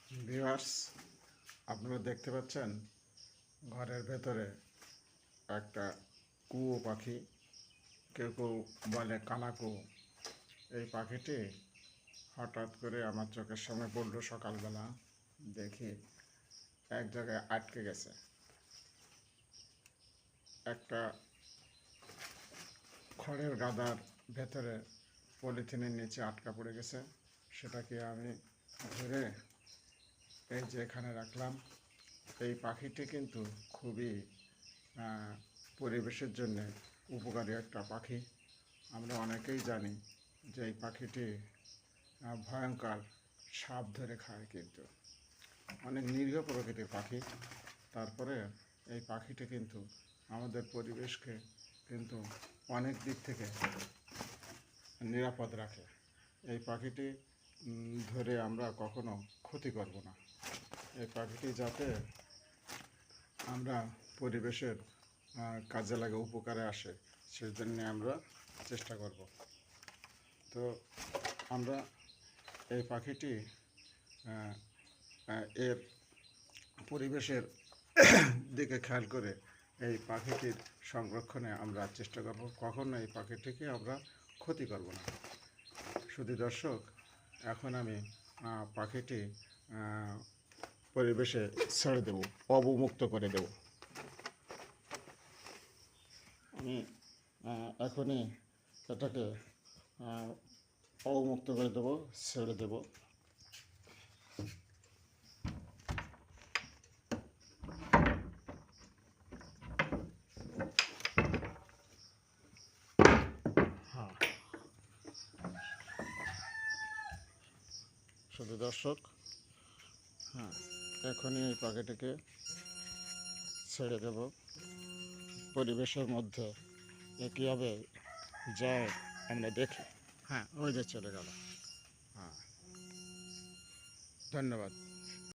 Viewers, আপনারা দেখতে পাচ্ছেন ঘরের ভেতরে একটা কুয়ো পাখি, কেউ কেউ বলে কানাকু। এই পাখিটি হঠাৎ করে আমার চোখের সামনে পড়লো সকালবেলা। দেখি এক জায়গায় আটকে গেছে, একটা খড়ের গাদার ভেতরে পলিথিনের নিচে আটকা পড়ে গেছে। সেটাকে আমি ধরে এই যে এখানে রাখলাম। এই পাখিটি কিন্তু খুবই পরিবেশের জন্য উপকারী একটা পাখি। আমরা অনেকেই জানি যে এই পাখিটি ভয়ঙ্কর সাপ ধরে খায়, কিন্তু অনেক নিরীহ প্রকৃতির পাখি। তারপরে এই পাখিটি কিন্তু আমাদের পরিবেশকে কিন্তু অনেক দিক থেকে নিরাপদ রাখে। এই পাখিটি ধরে আমরা কখনো ক্ষতি করব না। এই পাখিটি যাতে আমরা পরিবেশের কাজে লাগে, উপকারে আসে, সেই জন্যে আমরা চেষ্টা করব। তো আমরা এই পাখিটি এর পরিবেশের দিকে খেয়াল করে এই পাখিটির সংরক্ষণে আমরা চেষ্টা করব। কখনো এই পাখিটিকে আমরা ক্ষতি করব না। শুধু দর্শক, এখন আমি পাখিটি পরিবেশে ছেড়ে দেব, অবমুক্ত করে দেব। আমি এখনই এটাকে অবমুক্ত করে দেব, ছেড়ে দেব। হ্যাঁ, শুধু দর্শক, হ্যাঁ, এখনই এই পাখিটিকে ছেড়ে দেব। পরিবেশের মধ্যে কীভাবে যায় আমরা দেখি। হ্যাঁ, ওই যে চলে গেল। হ্যাঁ, ধন্যবাদ।